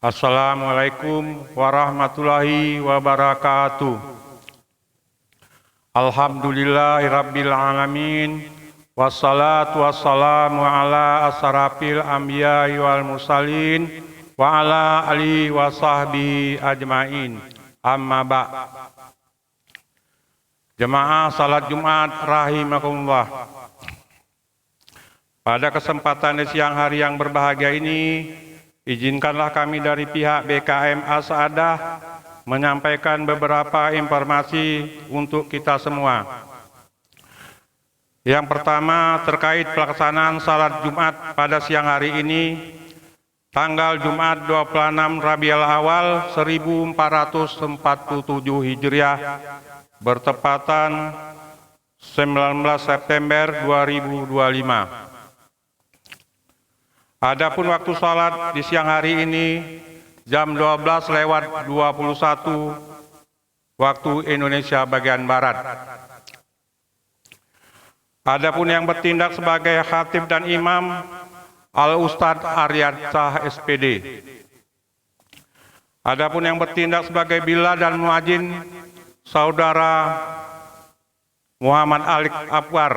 Assalamualaikum warahmatullahi wabarakatuh. Alhamdulillahirabbil alamin. Wassalatu wassalamu ala asrafil anbiya'i wal mursalin wa ala alihi wa sahbihi ajmain. Amma ba'. Jemaah salat Jumat rahimakumullah. Pada kesempatan di siang hari yang berbahagia ini, izinkanlah kami dari pihak BKM As-Saadah menyampaikan beberapa informasi untuk kita semua. Yang pertama terkait pelaksanaan salat Jumat pada siang hari ini, tanggal Jumat 26 Rabiul Awal 1447 Hijriah, bertepatan 19 September 2025. Adapun waktu salat di siang hari ini jam 12:21 waktu Indonesia bagian Barat. Adapun yang bertindak sebagai khatib dan imam Al-Ustadz Aryatsyah SPD. Adapun yang bertindak sebagai bila dan muadzin Saudara Muhammad Alik Akbar.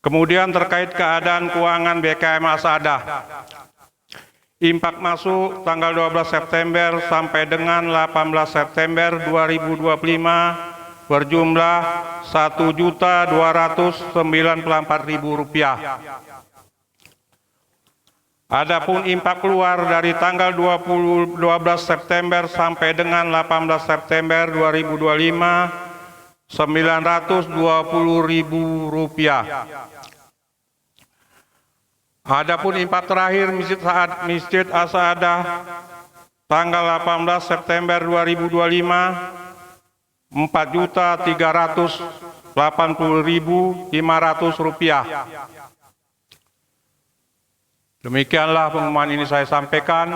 Kemudian terkait keadaan keuangan BKM As-Saadah. Infak masuk tanggal 12 September sampai dengan 18 September 2025 berjumlah Rp1.294.000. Adapun infak keluar dari tanggal 12 September sampai dengan 18 September 2025 Rp920.000. Adapun infak terakhir Masjid As-Saadah tanggal 18 September 2025 Rp4.380.500. Demikianlah pengumuman ini saya sampaikan.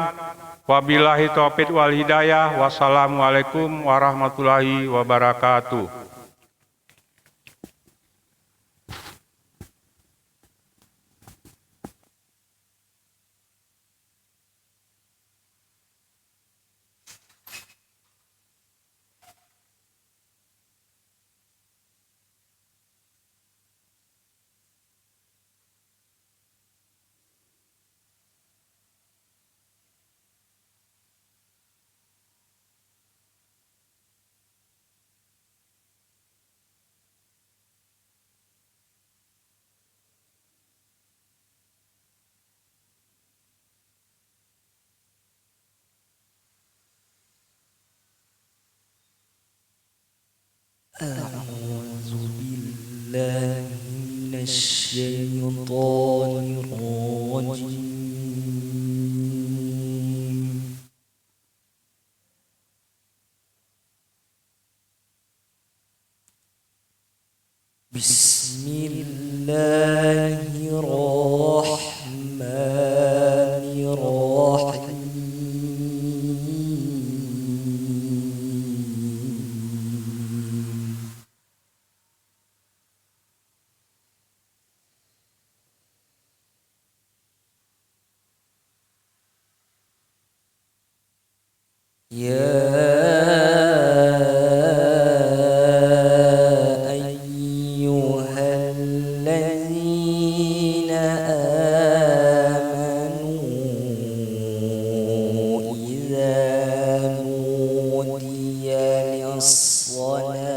Wabillahi taufiq wal hidayah. Wassalamualaikum warahmatullahi wabarakatuh. أعوذ بالله من الشيطان الرجيم بسم الله الرحمن الرحيم يا أيها الذين آمنوا إذا نودي للصلاة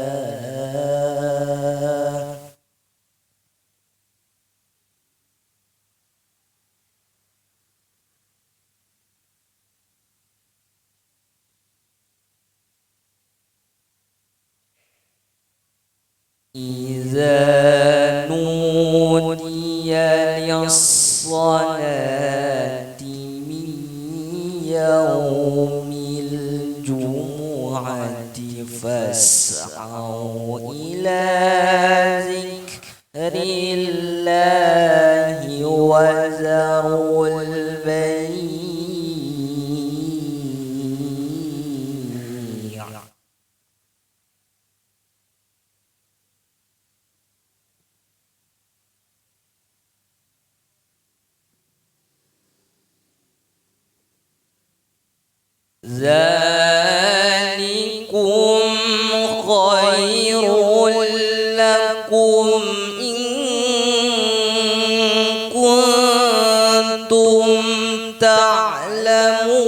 إذا نودي للصلاة من يوم الجمعة فاسعوا إلى ذكر الله وذروا البيع ذلكم خير لكم إن كنتم تعلمون.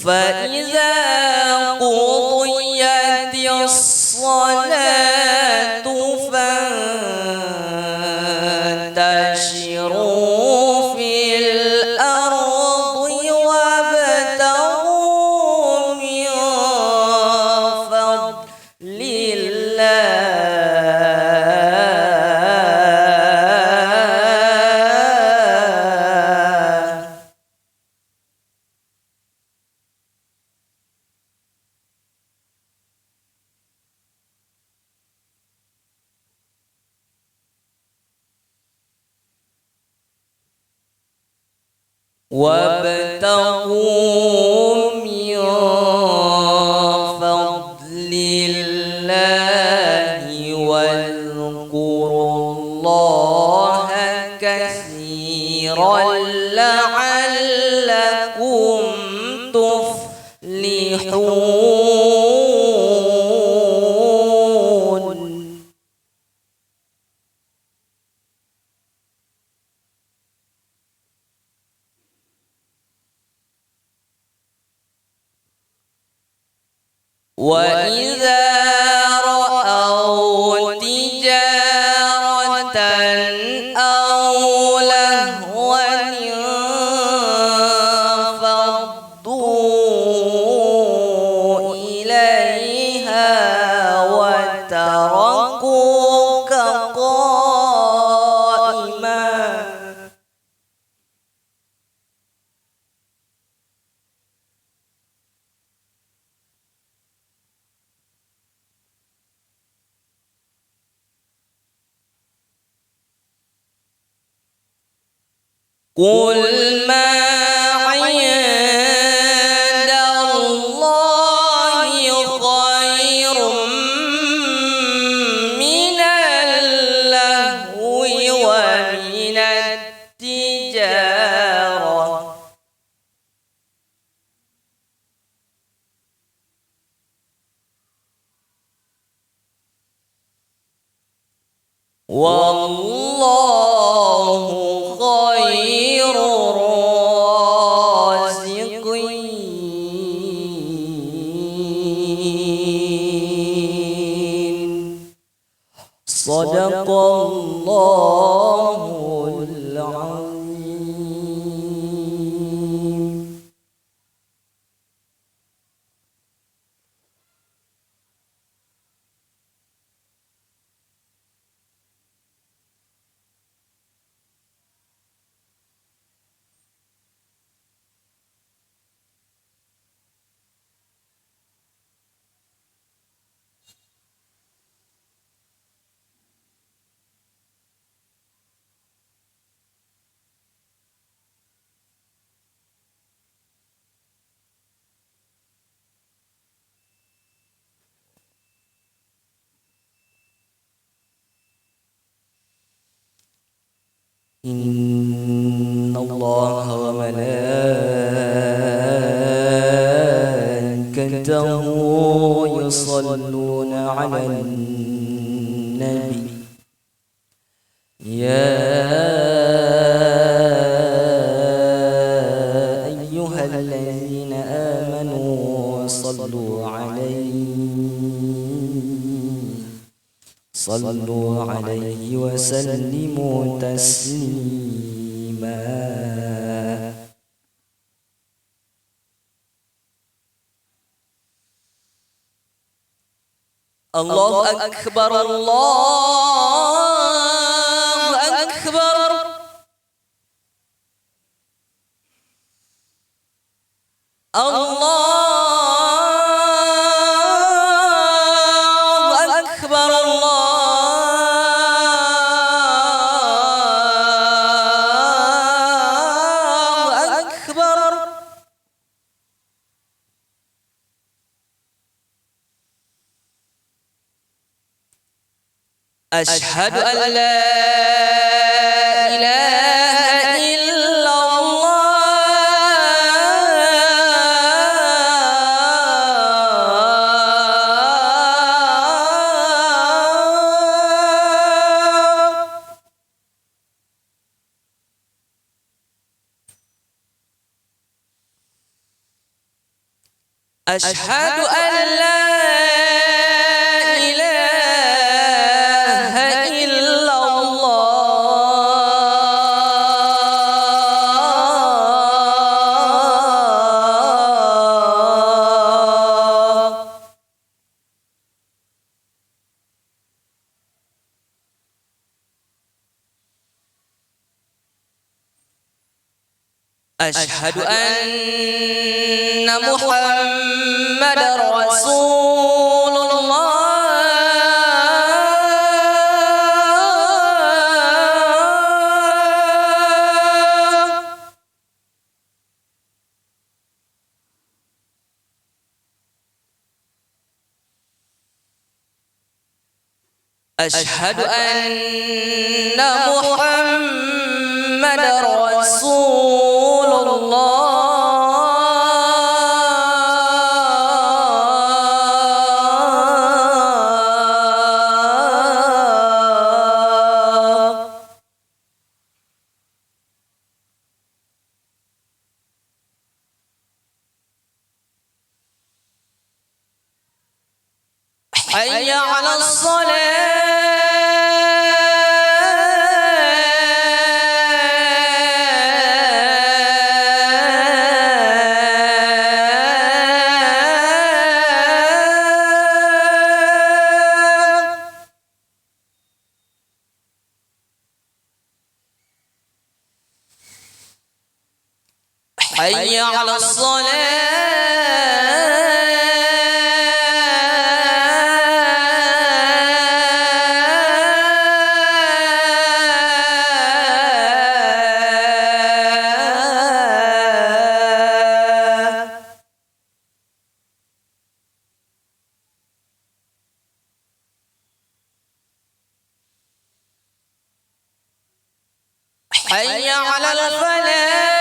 فإذا قضيت الصلاة فانتشروا في الأرض وابتغوا من فضل الله. وابتغوا من فضل الله واذكروا الله كثيرا لعلكم تفلحون. وإذا رأوا تجارة أو لهوا انفضوا إليها وتركوك قائما. قل ما عند الله خير من اللهو ومن التجارة. والله خير الرازقين. صدق الله العظيم. إن الله وملائكته يصلون على النبي يا أيها الذين آمنوا صلوا عليه وسلموا تسليما. الله أكبر الله أكبر. الله أكبر الله أشهد أن لا إله إلا الله أشهد أن لا إله إلا الله أشهد أن محمد رسول الله أشهد أن محمد رسول الله حي على الصلاة حي على الصلاة حي على الفلاح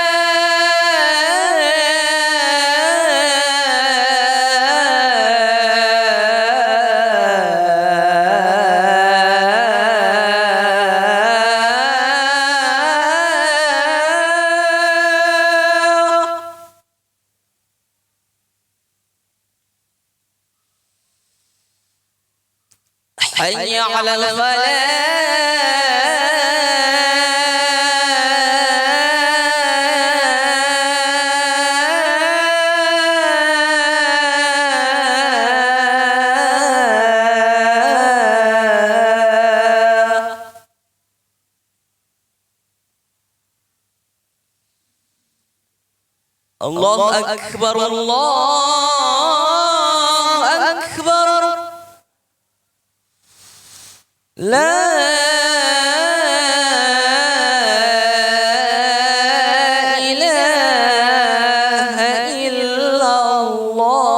حي على الفلاح الله أكبر الله أكبر لا إله إلا الله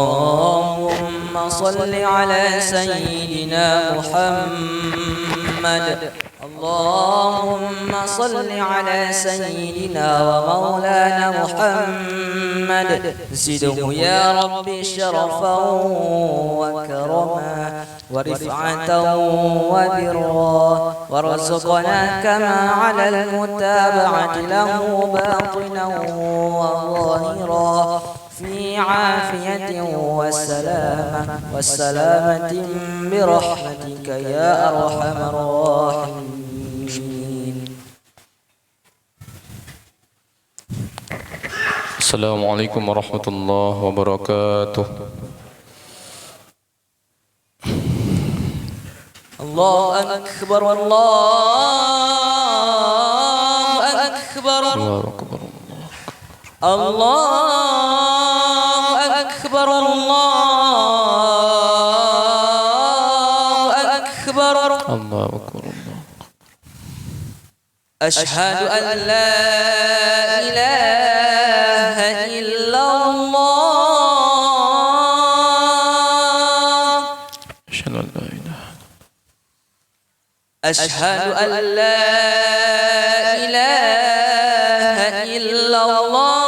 اللهم صل على سيدنا محمد اللهم صل على سيدنا ومولانا محمد زده يا رب شرفا وكرما ورفعة وبرا وارزقنا كما على المتابعة له باطنا وظاهرا في عافية والسلامة برحمتك يا أرحم الراحمين. السلام عليكم ورحمة الله وبركاته. الله أكبر الله أكبر الله أكبر الله أكبر الله أكبر الله أكبر الله. أشهد أن لا إله إلا الله أشهد أن لا إله. أشهد أن لا إله إلا الله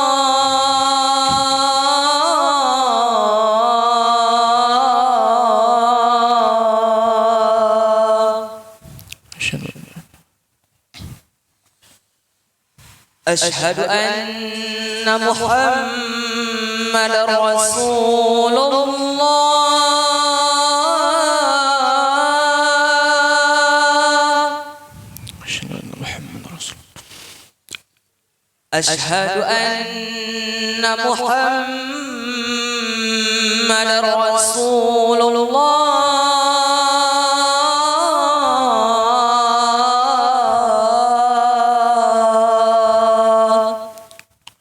أشهد أن لا. أشهد أن محمد رسول الله أشهد أن محمد رسول الله. أشهد أن محمد رسول الله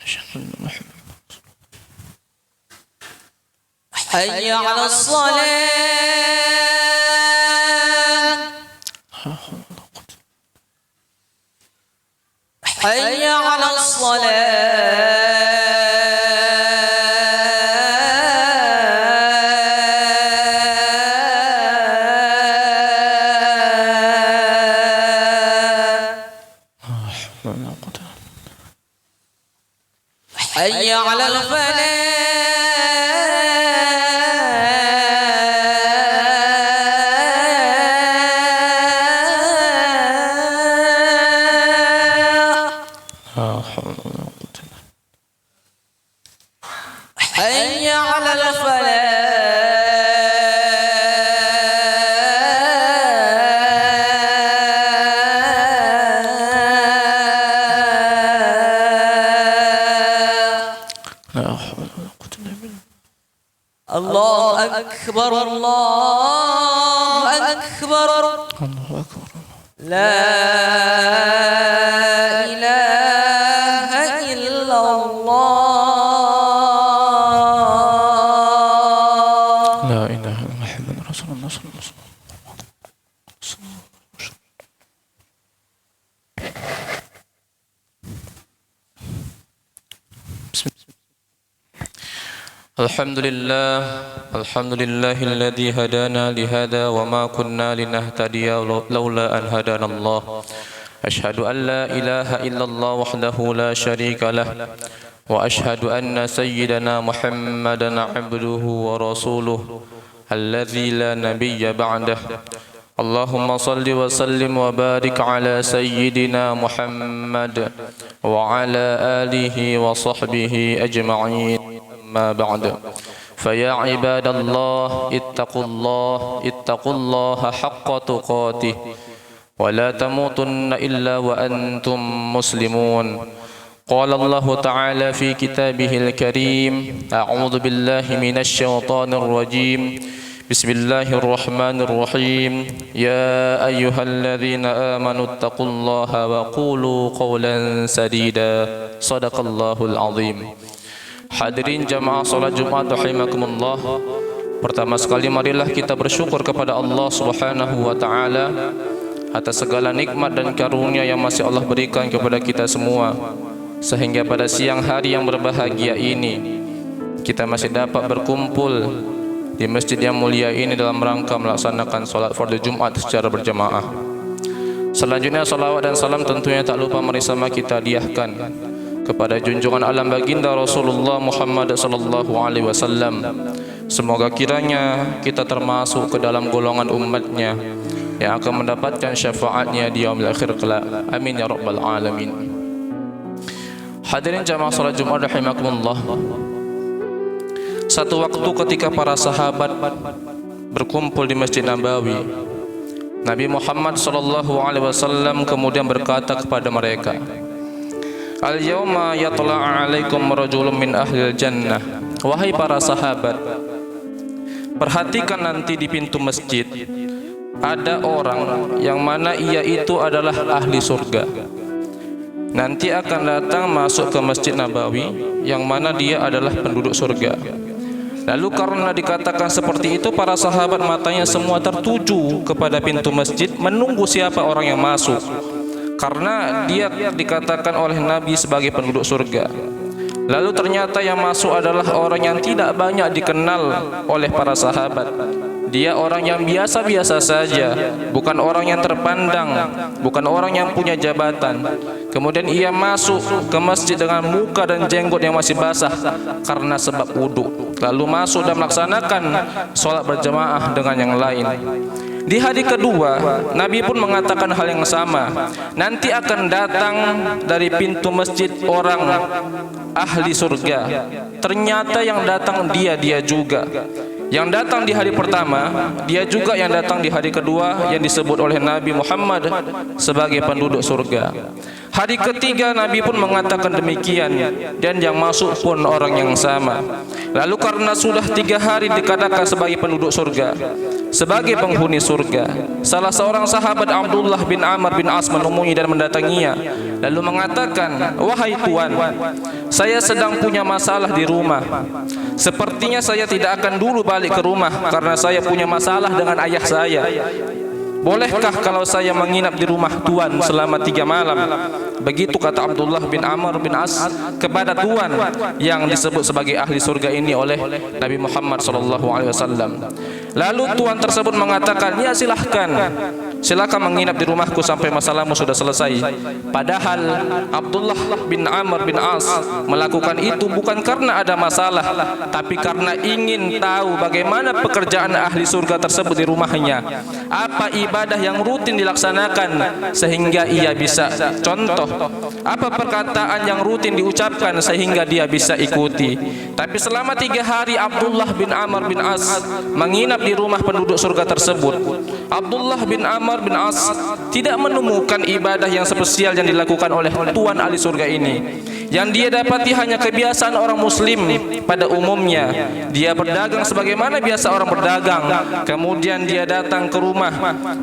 أشهد أن محمد. حي على الصلاة لا حول ولا قوة. حي على الصلاة لا حول ولا قوة. حي على الفلاح لا حول ولا قوة. حي على الفلاح لا حول ولا قوة إلا بالله. الله أكبر الله أكبر الله أكبر. لا إله إلا الله لا إله إلا محمد رسول الله صلى الله عليه وسلم. بسم الله. الحمد لله الذي هدانا لهذا وما كنا لنهتدي لولا أن هدانا الله. أشهد أن لا إله إلا الله وحده لا شريك له وأشهد أن سيدنا محمدا عبده ورسوله الذي لا نبي بعده. اللهم صل وسلم وبارك على سيدنا محمد وعلى آله وصحبه أجمعين. أما بعد فيا عباد الله اتقوا الله حق تقاته ولا تموتن إلا وأنتم مسلمون. قال الله تعالى في كتابه الكريم: أعوذ بالله من الشيطان الرجيم. بسم الله الرحمن الرحيم. يا أيها الذين آمنوا اتقوا الله وقولوا قولا سديدا. صدق الله العظيم. Hadirin jamaah salat Jumat rahimakumullah. Pertama sekali marilah kita bersyukur kepada Allah Subhanahu wa taala atas segala nikmat dan karunia yang masih Allah berikan kepada kita semua, sehingga pada siang hari yang berbahagia ini kita masih dapat berkumpul di masjid yang mulia ini dalam rangka melaksanakan salat fardu Jumat secara berjamaah. Selanjutnya salawat dan salam tentunya tak lupa bersama kita hadiahkan kepada junjungan alam baginda Rasulullah Muhammad sallallahu alaihi wasallam, Semoga kiranya kita termasuk ke dalam golongan umatnya yang akan mendapatkan syafaatnya di yaumil akhir kelak. Amin ya rabbal alamin. Hadirin jamaah salat Jumat rahimakumullah. Satu waktu ketika para sahabat berkumpul di Masjid Nabawi, Nabi Muhammad SAW kemudian berkata kepada mereka, "Al-yawma yatla'a 'alaikum rajulun min ahlil jannah." Wahai para sahabat, perhatikan nanti di pintu masjid ada orang yang mana ia itu adalah ahli surga. Nanti akan datang masuk ke Masjid Nabawi yang mana dia adalah penduduk surga. Lalu karena dikatakan seperti itu, para sahabat matanya semua tertuju kepada pintu masjid menunggu siapa orang yang masuk, karena dia dikatakan oleh Nabi sebagai penduduk surga. Lalu ternyata yang masuk adalah orang yang tidak banyak dikenal oleh para sahabat. Dia orang yang biasa-biasa saja, bukan orang yang terpandang, bukan orang yang punya jabatan. Kemudian ia masuk ke masjid dengan muka dan jenggot yang masih basah karena sebab wudhu. Lalu masuk dan melaksanakan sholat berjamaah dengan yang lain. Di hari kedua, Nabi pun mengatakan hal yang sama. Nanti akan datang dari pintu masjid orang ahli surga. Ternyata yang datang dia juga. Yang datang di hari pertama, dia juga yang datang di hari kedua yang disebut oleh Nabi Muhammad sebagai penduduk surga. Hari ketiga Nabi pun mengatakan demikian, dan yang masuk pun orang yang sama. Lalu karena sudah 3 hari dikatakan sebagai penduduk surga, sebagai penghuni surga, salah seorang sahabat Abdullah bin Amr bin As menemui dan mendatanginya, lalu mengatakan, "Wahai Tuan, saya sedang punya masalah di rumah. Sepertinya saya tidak akan dulu balik ke rumah karena saya punya masalah dengan ayah saya. Bolehkah kalau saya menginap di rumah Tuan selama 3 malam?" Begitu kata Abdullah bin Amr bin As kepada Tuan yang disebut sebagai ahli surga ini oleh Nabi Muhammad SAW. Lalu Tuan tersebut mengatakan, "Ya silakan menginap di rumahku sampai masalahmu sudah selesai." Padahal Abdullah bin Amr bin As melakukan itu bukan karena ada masalah, tapi karena ingin tahu bagaimana pekerjaan ahli surga tersebut di rumahnya, apa ibadah yang rutin dilaksanakan sehingga ia bisa contoh, apa perkataan yang rutin diucapkan sehingga dia bisa ikuti. Tapi selama 3 hari Abdullah bin Amr bin As menginap di rumah penduduk surga tersebut, Abdullah bin Amr bin As tidak menemukan ibadah yang spesial yang dilakukan oleh Tuan ahli surga ini. Yang dia dapati hanya kebiasaan orang muslim pada umumnya. Dia berdagang sebagaimana biasa orang berdagang. Kemudian dia datang ke rumah,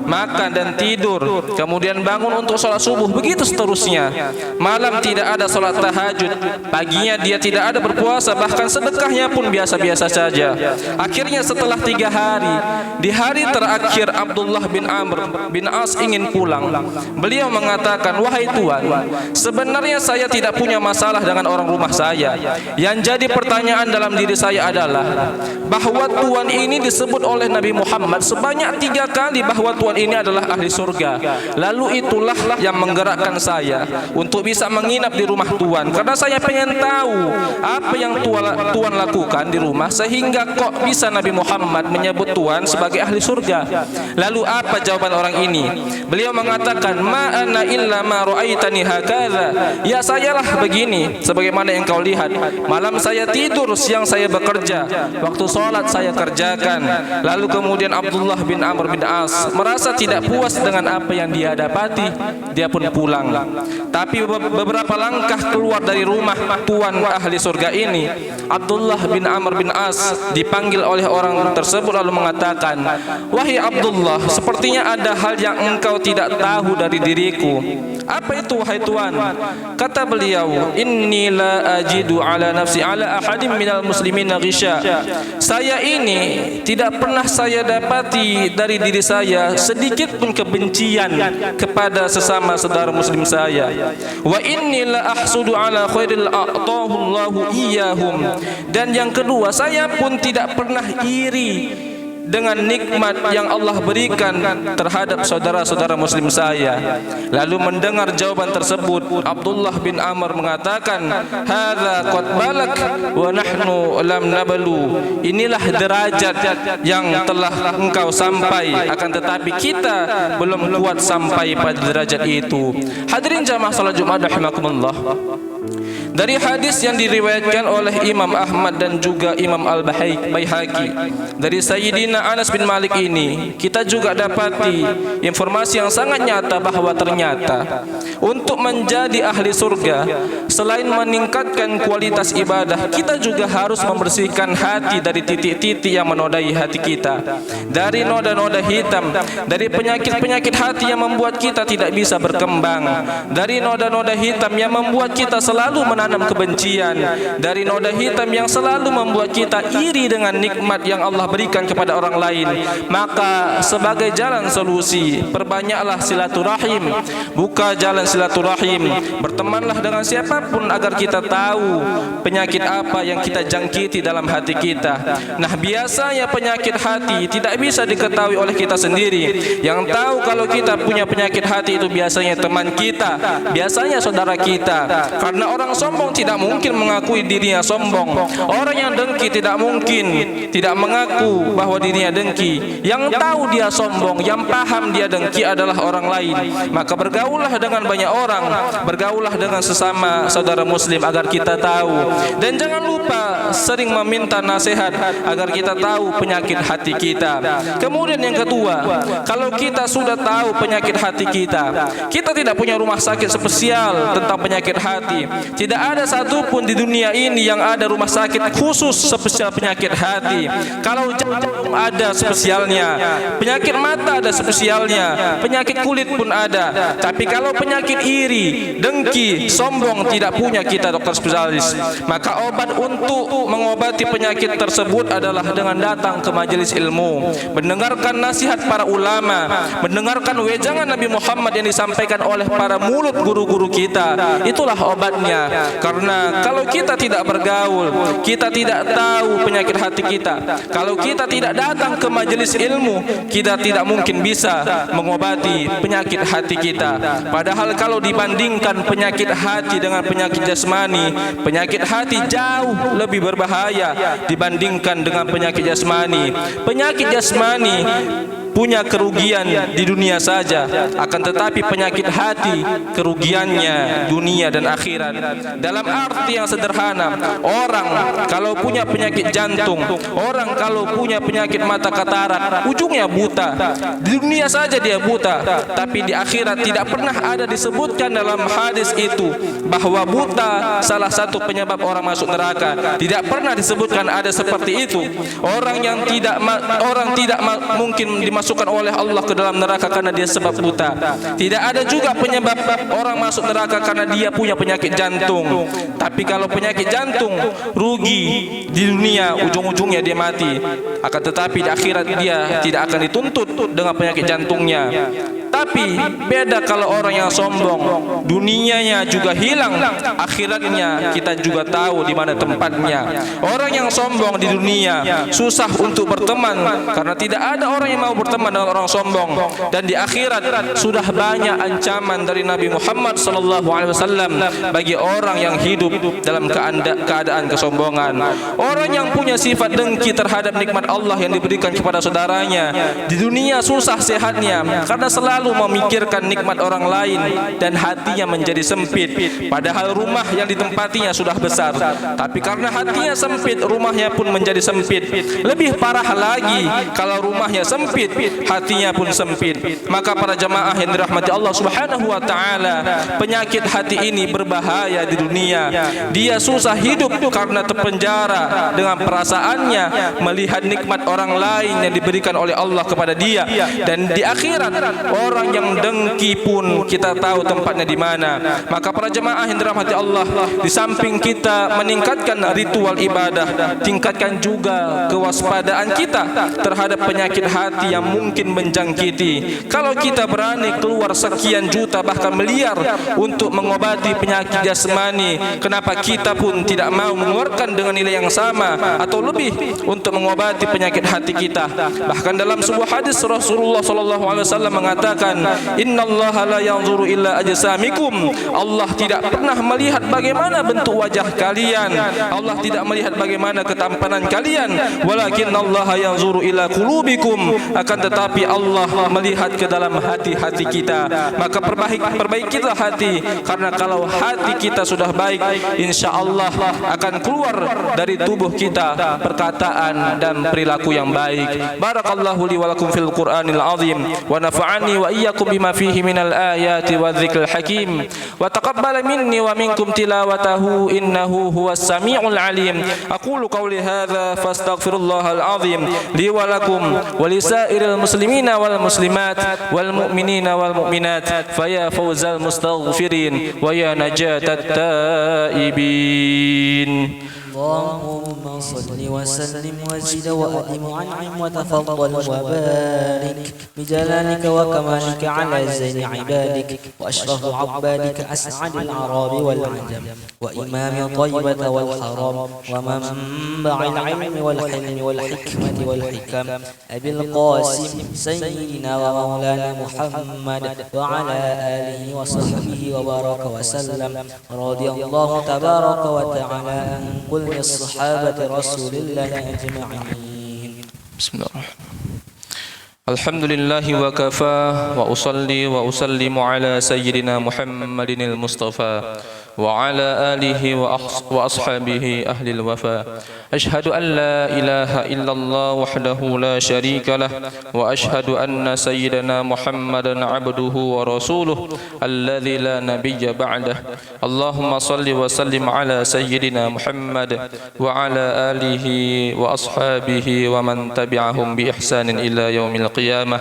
makan dan tidur, kemudian bangun untuk sholat subuh, begitu seterusnya. Malam tidak ada sholat tahajud, paginya dia tidak ada berpuasa, bahkan sedekahnya pun biasa-biasa saja. Akhirnya setelah 3 hari, di hari terakhir Abdullah bin Amr bin As ingin pulang, beliau mengatakan, "Wahai Tuan, sebenarnya saya tidak punya masalah dengan orang rumah saya. Yang jadi pertanyaan dalam diri saya adalah bahwa Tuan ini disebut oleh Nabi Muhammad sebanyak 3 kali bahwa Tuan ini adalah ahli surga. Lalu itulah yang menggerakkan saya untuk bisa menginap di rumah Tuan, karena saya pengen tahu apa yang Tuan lakukan di rumah sehingga kok bisa Nabi Muhammad menyebut Tuan sebagai ahli surga." Lalu apa jawaban orang ini? Beliau mengatakan, "Ma ana illa ma ra'aitani hakadha." Ya, sayalah begini sebagaimana yang kau lihat. Malam saya tidur, siang saya bekerja, waktu sholat saya kerjakan. Lalu kemudian Abdullah bin Amr bin As merasa tidak puas dengan apa yang dia dapati, dia pun pulang. Tapi beberapa langkah keluar dari rumah Tuan ahli surga ini, Abdullah bin Amr bin As dipanggil oleh orang tersebut lalu mengatakan, "Wahai Abdullah, sepertinya ada hal yang engkau tidak tahu dari diriku." "Apa itu wahai Tuan?" Kata beliau, "Inni la ajidu ala nafsi ala ahadim minal muslimin ghisya." Saya ini tidak pernah saya dapati dari diri saya sedikit pun kebencian kepada sesama saudara muslim saya. "Wa inni la ahsudu ala khairil a'tahu Allahu iyyahum." Dan yang kedua, saya pun tidak pernah iri dengan nikmat yang Allah berikan terhadap saudara-saudara muslim saya. Lalu mendengar jawaban tersebut, Abdullah bin Amr mengatakan, hadza qad balak wa nahnu lam nablu. Inilah derajat yang telah engkau sampai, akan tetapi kita belum kuat sampai pada derajat itu. Hadirin jamaah salat Jumat rahimakumullah. Dari hadis yang diriwayatkan oleh Imam Ahmad dan juga Imam Al-Baihaqi dari Sayyidina Anas bin Malik ini, kita juga dapati informasi yang sangat nyata bahwa ternyata untuk menjadi ahli surga, selain meningkatkan kualitas ibadah, kita juga harus membersihkan hati dari titik-titik yang menodai hati kita, dari noda-noda hitam, dari penyakit-penyakit hati yang membuat kita tidak bisa berkembang, dari noda-noda hitam yang membuat kita selalu menanam kebencian, dari noda hitam yang selalu membuat kita iri dengan nikmat yang Allah berikan kepada orang lain. Maka sebagai jalan solusi, perbanyaklah silaturahim, buka jalan silaturahim, bertemanlah dengan siapapun agar kita tahu penyakit apa yang kita jangkiti dalam hati kita. Nah, biasanya penyakit hati tidak bisa diketahui oleh kita sendiri. Yang tahu kalau kita punya penyakit hati itu biasanya teman kita, biasanya saudara kita. Karena orang sombong tidak mungkin mengakui dirinya sombong. Orang yang dengki tidak mungkin tidak mengaku bahwa dirinya dengki. Yang tahu dia sombong, yang paham dia dengki adalah orang lain. Maka bergaullah dengan banyak orang, bergaullah dengan sesama saudara muslim agar kita tahu. Dan jangan lupa sering meminta nasihat agar kita tahu penyakit hati kita. Kemudian yang kedua, kalau kita sudah tahu penyakit hati kita, kita tidak punya rumah sakit spesial tentang penyakit hati. Tidak ada satupun di dunia ini yang ada rumah sakit khusus spesial penyakit hati. Kalau jantung ada spesialnya, penyakit mata ada spesialnya, penyakit kulit pun ada. Tapi kalau penyakit iri, dengki, sombong tidak punya kita dokter spesialis. Maka obat untuk mengobati penyakit tersebut adalah dengan datang ke majelis ilmu, mendengarkan nasihat para ulama, mendengarkan wejangan Nabi Muhammad yang disampaikan oleh para mulut guru-guru kita. Itulah obatnya. Karena kalau kita tidak bergaul, kita tidak tahu penyakit hati kita. Kalau kita tidak datang ke majelis ilmu, kita tidak mungkin bisa mengobati penyakit hati kita. Padahal kalau dibandingkan penyakit hati dengan penyakit jasmani, penyakit hati jauh lebih berbahaya dibandingkan dengan penyakit jasmani. Penyakit jasmani punya kerugian di dunia saja, akan tetapi penyakit hati kerugiannya dunia dan akhirat. Dalam arti yang sederhana, orang kalau punya penyakit jantung, orang kalau punya penyakit mata katarak, ujungnya buta. Di dunia saja dia buta, tapi di akhirat tidak pernah ada disebutkan dalam hadis itu bahwa buta salah satu penyebab orang masuk neraka. Tidak pernah disebutkan ada seperti itu. Orang yang tidak mungkin dimasukkan oleh Allah ke dalam neraka karena dia sebab buta. Tidak ada juga penyebab orang masuk neraka karena dia punya penyakit jantung. Tapi kalau penyakit jantung, rugi di dunia, ujung-ujungnya dia mati. Akan tetapi di akhirat dia tidak akan dituntut dengan penyakit jantungnya. Tapi beda kalau orang yang sombong, dunianya juga hilang, akhiratnya kita juga tahu di mana tempatnya. Orang yang sombong di dunia susah untuk berteman karena tidak ada orang yang mau berteman dengan orang sombong. Dan di akhirat sudah banyak ancaman dari Nabi Muhammad SAW bagi orang yang hidup dalam keadaan kesombongan. Orang yang punya sifat dengki terhadap nikmat Allah yang diberikan kepada saudaranya, di dunia susah sehatnya karena selalu memikirkan nikmat orang lain dan hatinya menjadi sempit. Padahal rumah yang ditempatinya sudah besar, tapi karena hatinya sempit, rumahnya pun menjadi sempit. Lebih parah lagi kalau rumahnya sempit, hatinya pun sempit. Maka para jamaah yang dirahmati Allah Subhanahu wa taala, penyakit hati ini berbahaya di dunia. Dia susah hidup karena terpenjara dengan perasaannya melihat nikmat orang lain yang diberikan oleh Allah kepada dia. Dan di akhirat orang orang yang dengki pun kita tahu tempatnya di mana. Maka para jemaah yang dirahmati Allah, di samping kita meningkatkan ritual ibadah, tingkatkan juga kewaspadaan kita terhadap penyakit hati yang mungkin menjangkiti. Kalau kita berani keluar sekian juta bahkan miliar untuk mengobati penyakit jasmani, kenapa kita pun tidak mau mengeluarkan dengan nilai yang sama atau lebih untuk mengobati penyakit hati kita? Bahkan dalam sebuah hadis Rasulullah SAW mengatakan, innallaha la yanzuru illa ajsamikum. Allah tidak pernah melihat bagaimana bentuk wajah kalian, Allah tidak melihat bagaimana ketampanan kalian, walakinnallaha yanzuru ila qulubikum. Akan tetapi Allah melihat ke dalam hati-hati kita. Maka perbaikilah hati, karena kalau hati kita sudah baik, insyaallah akan keluar dari tubuh kita perkataan dan perilaku yang baik. Barakallahu li wa lakum fil Qur'anil azim, wa nafa'ani wa iyyakum bima fihi minal ayati wa dzikril hakim, wa taqabbala minni wa minkum tilawatahu innahu huwas samiul alim. Aqulu qawli hadza fastaghfirullahal azim li wa lakum wa lisairil muslimina wal muslimat wal mu'minina wal mu'minat, faya fawzal mustaghfirin wa ya najatat taibin. اللهم صل وسلم وزد وأدم وأنعم وتفضل وبارك بجلالك وكمالك على زين عبادك وأشرف عبادك أسعد الأعراب والعجم وإمام طيبة والحرام ومنبع العلم والحلم والحكمة والحكم أبي القاسم سيدنا ومولانا محمد وعلى آله وصحبه وبارك وسلم. رضي الله تبارك وتعالى عن كل الصحابة رسول الله أجمعين. بسم الله الرحمن الرحيم. الحمد لله وكفى وأصلي وأسلم على سيدنا محمد المصطفى وعلى آله وأصحابه أهل الوفا. أشهد أن لا إله إلا الله وحده لا شريك له، وأشهد أن سيدنا محمدا عبده ورسوله الذي لا نبي بعده. اللهم صل وسلم على سيدنا محمد وعلى آله وأصحابه ومن تبعهم بإحسان إلى يوم القيامة.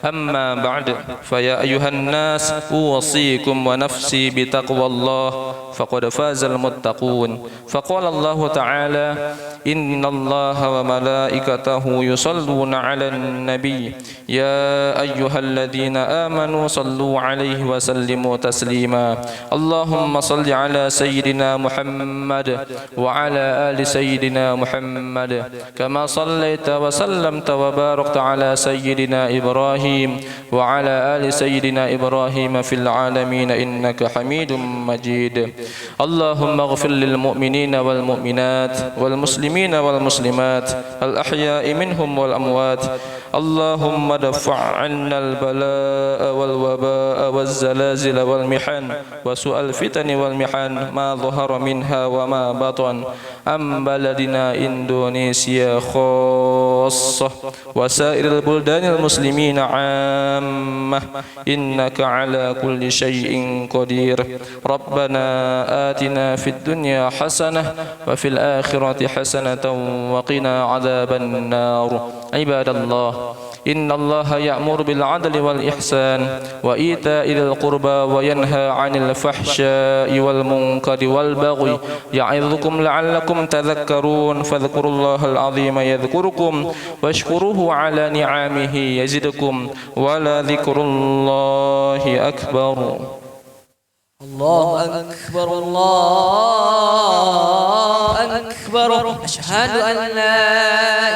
أما بعد، فيا أيها الناس أوصيكم ونفسي بتقوى الله فقد فاز المتقون. فقال الله تعالى: إن الله وملائكته يصلون على النبي يا أيها الذين آمنوا صلوا عليه وسلموا تسليما. اللهم صل على سيدنا محمد وعلى آل سيدنا محمد كما صليت وسلمت وباركت على سيدنا إبراهيم وعلى آل سيدنا إبراهيم في العالمين إنك حميد مجيد. اللهم اغفر للمؤمنين والمؤمنات والمسلمين والمسلمات الأحياء منهم والأموات. اللهم ادفع عنا البلاء والوباء والزلازل والمحن وسوء الفتن والمحن ما ظهر منها وما بطن عن بلدنا إندونيسيا خاصة وسائر البلدان المسلمين عامة إنك على كل شيء قدير. ربنا آتنا في الدنيا حسنة وفي الآخرة حسنة وقنا عذاب النار. عباد الله، إن الله يأمر بالعدل والإحسان وإيتاء ذي القربى وينهى عن الفحشاء والمنكر والبغي يعظكم لعلكم تذكرون. فاذكروا الله العظيم يذكركم واشكروه على نعمه يزدكم ولذكر الله أكبر. الله أكبر الله أكبر. أشهد أن لا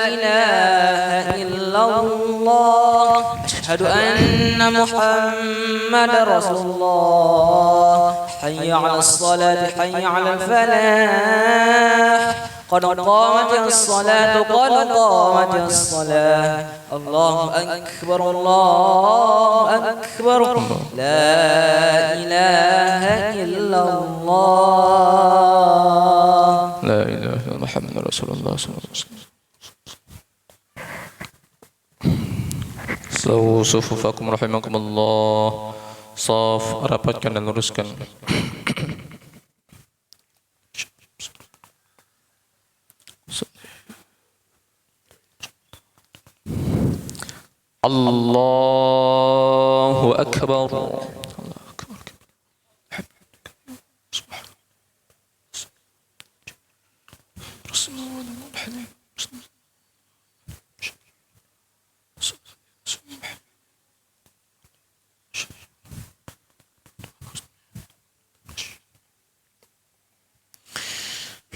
إله إلا الله. أشهد أن محمد رسول الله. حي على الصلاة حي على الفلاح. قد قامت الصلاة قد قامت الصلاة. الله أكبر الله أكبر. لا إله إلا الله. لا إله إلا محمد رسول الله صلى الله عليه وسلم. Sawu sufufakum rahimakumullah. Shaf, rapatkan dan luruskan. Allahu أكبر.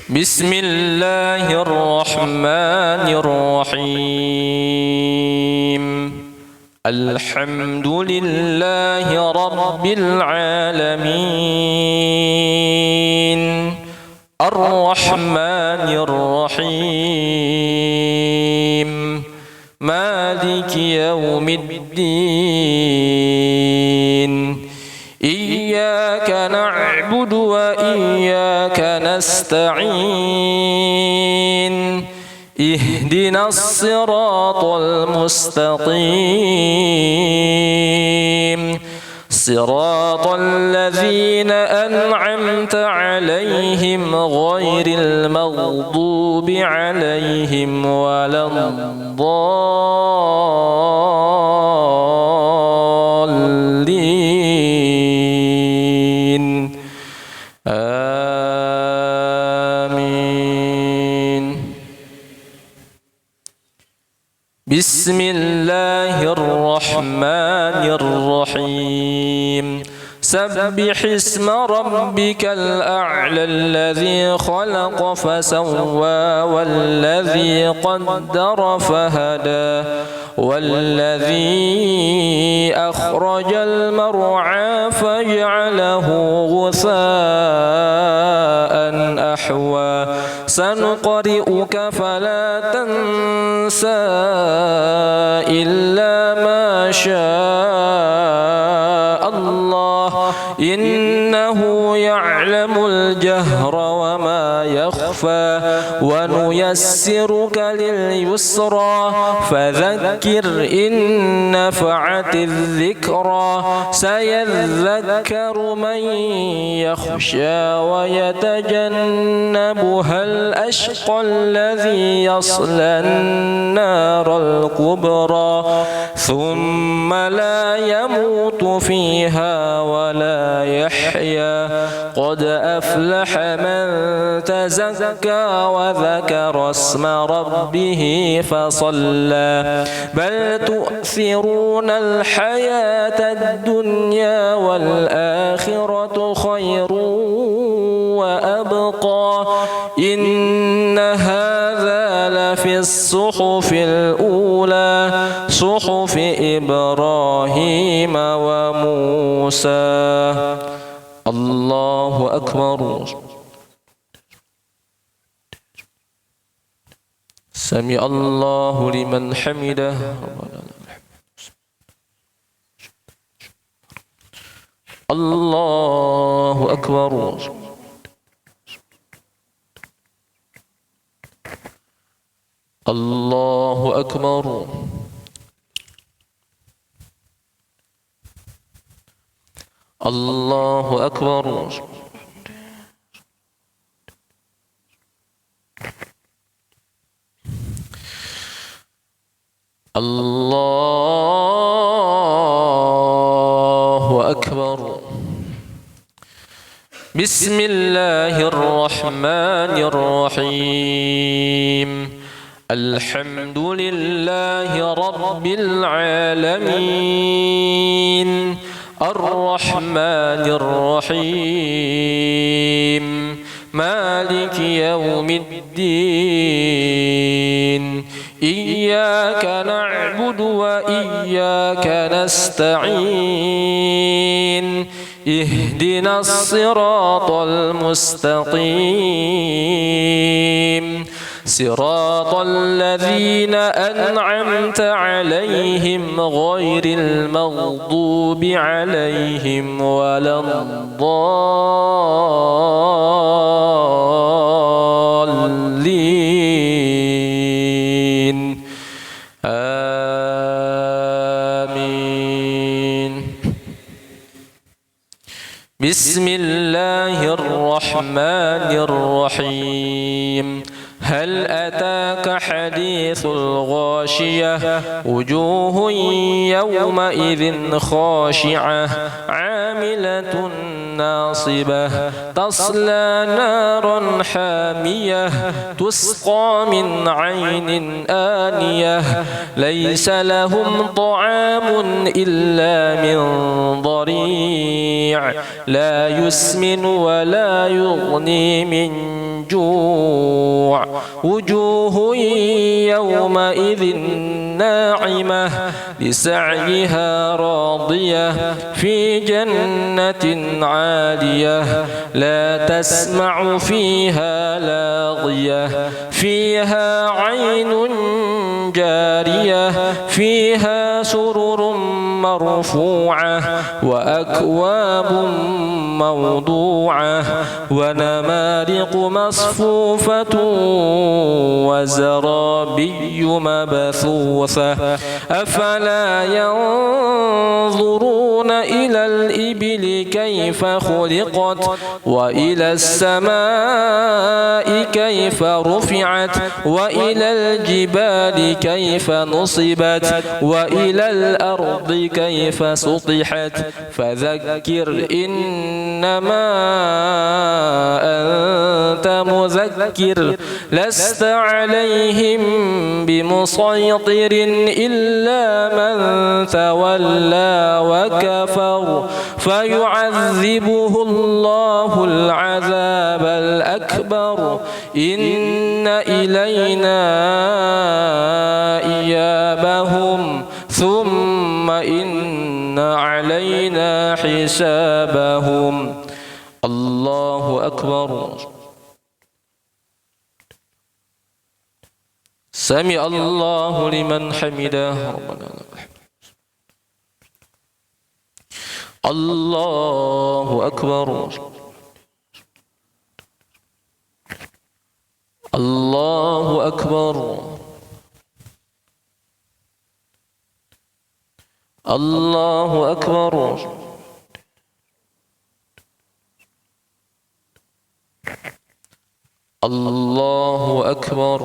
بسم الله الرحمن الرحيم. الحمد لله رب العالمين الرحمن الرحيم مالك يوم الدين إياك نعبد وإياك نستعين اهدنا الصراط المستقيم صراط الذين أنعمت عليهم غير المغضوب عليهم ولا الضالين آمين. بسم الله الرحمن الرحيم. سبح اسم ربك الأعلى الذي خلق فسوى والذي قدر فهدى والذي أخرج المرعى فجعله غثاء أحوى سنقرئك فلا تنسى إلا ما شاء الله إنه يعلم الجهر وما يخفى ونيسرك لليسرى فذكر إن نفعت الذكرى سيذكر من يخشى ويتجنبها الأشقى الذي يصلى النار الكبرى ثم لا يموت فيها ولا يحيا قد أفلح من تزكى وذكر اسم ربه فصلى بل تؤثرون الحياة الدنيا والآخرة خير وأبقى إن هذا لفي الصحف الأولى صحف إبراهيم وموسى. الله أكبر. سمع الله لمن حمده. الله أكبر. الله أكبر. الله أكبر. الله أكبر. بسم الله الرحمن الرحيم. الحمد لله رب العالمين الرحمن الرحيم مالك يوم الدين إياك نعبد وإياك نستعين اهدنا الصراط المستقيم صراط الذين أنعمت عليهم غير المغضوب عليهم ولا الضالين آمين. بسم الله الرحمن الرحيم. هل أتاك حديث الغاشية وجوه يومئذ خاشعة عاملة ناصبة تصلى نارا حامية تسقى من عين آنية ليس لهم طعام إلا من ضريع لا يسمن ولا يغني من جوع وجوه يومئذ ناعمة لسعيها راضية في جنة عالية لا تسمع فيها لاغية فيها عين جارية فيها سرر مرفوعة وأكواب موضوعة ونمارق مصفوفة وزرابي مبثوثة أفلا ينظرون إلى الإبل كيف خلقت وإلى السماء كيف رفعت وإلى الجبال كيف نصبت وإلى الأرض كيف سطحت فذكر إنما أنت مذكر لست عليهم بمسيطر إلا من تولى وكفر فيعذبه الله العذاب الأكبر إن إلينا إيابهم ثم إن علينا حسابهم الله أكبر سمع الله لمن حمده ربنا الله أكبر الله أكبر الله أكبر الله أكبر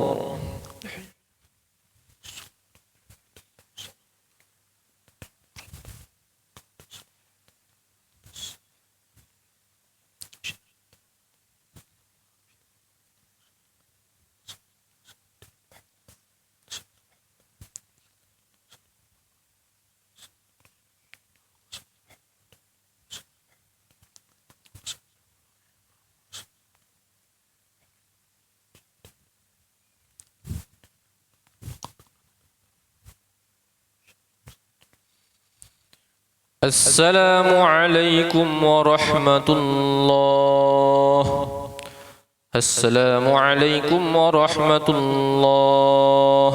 السلام عليكم ورحمة الله السلام عليكم ورحمة الله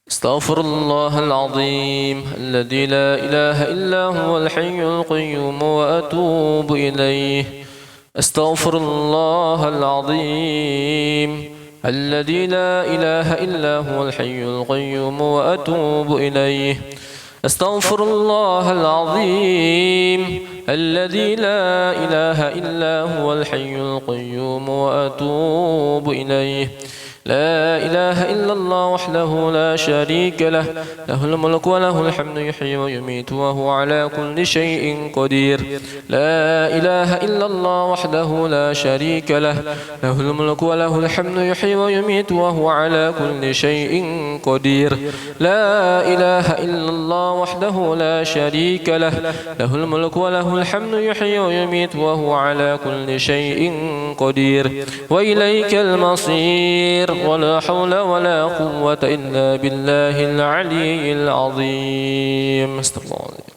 استغفر الله العظيم الذي لا إله إلا هو الحي القيوم وأتوب إليه استغفر الله العظيم الذي لا إله إلا هو الحي القيوم وأتوب إليه أستغفر الله العظيم الذي لا إله إلا هو الحي القيوم وأتوب إليه لا إله إلا الله وحده لا شريك له له الملك وله الحمد يحيي ويميت وهو على كل شيء قدير لا إله إلا الله وحده لا شريك له له الملك وله الحمد يحيي ويميت وهو على كل شيء قدير لا إله إلا الله وحده لا شريك له له الملك وله الحمد يحيي ويميت وهو على كل شيء قدير وإليك المصير ولا حول ولا قوة إلا بالله العلي العظيم استغفر الله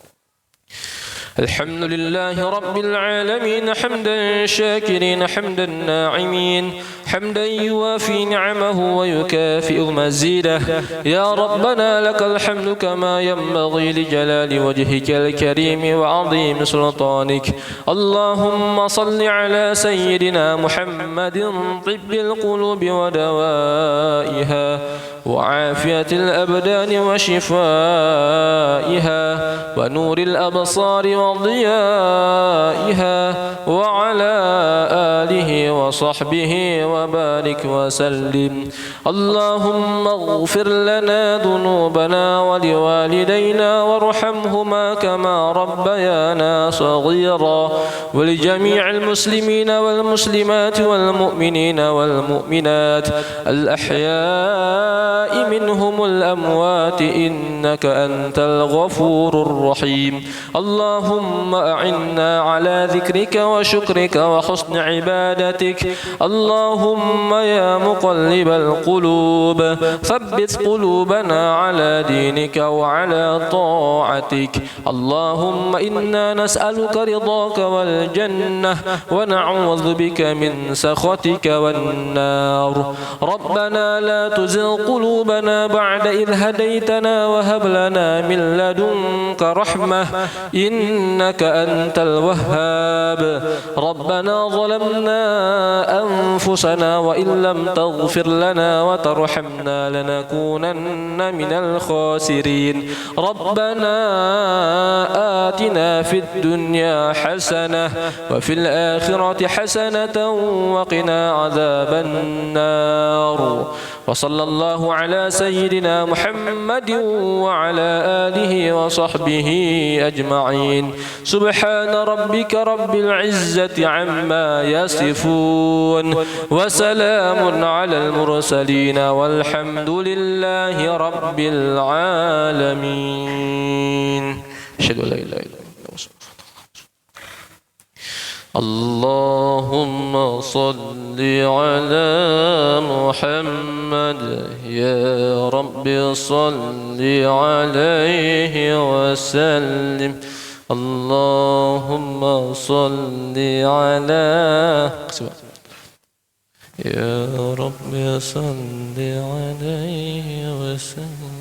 الحمد لله رب العالمين حمدا شاكرين حمدا ناعمين حمدا يوافي نعمه ويكافئ مزيده يا ربنا لك الحمد كما ينبغي لجلال وجهك الكريم وعظيم سلطانك اللهم صل على سيدنا محمد طب القلوب ودوائها وعافية الأبدان وشفائها ونور الأبصار وضيائها وعلى آله وصحبه وبارك وسلم. اللهم اغفر لنا ذنوبنا ولوالدينا وارحمهما كما ربيانا صغيرا، ولجميع المسلمين والمسلمات والمؤمنين والمؤمنات الأحياء منهم الأموات إنك أنت الغفور الرحيم. اللهم أعنا على ذكرك وشكرك وحسن عبادتك. اللهم يا مقلب القلوب ثبت قلوبنا على دينك وعلى طاعتك. اللهم إنا نسألك رضاك والجنة ونعوذ بك من سخطك والنار. ربنا لا تزغ قلوبنا بعد إذ هديتنا وهب لنا من لدنك رحمة إنك أنت الوهاب. ربنا ظلمنا أنفسنا وإن لم تغفر لنا وترحمنا لنكونن من الخاسرين. ربنا آتنا في الدنيا حسنة وفي الآخرة حسنة وقنا عذاب النار. وصلى الله على سيدنا محمد وعلى آله وصحبه أجمعين. سبحان ربك رب العزة عما يصفون وسلام على المرسلين والحمد لله رب العالمين. أشهد أن لا إله إلا الله. اللهم صل على محمد يا رب صل عليه وسلم. اللهم صل على يا رب صل عليه وسلم.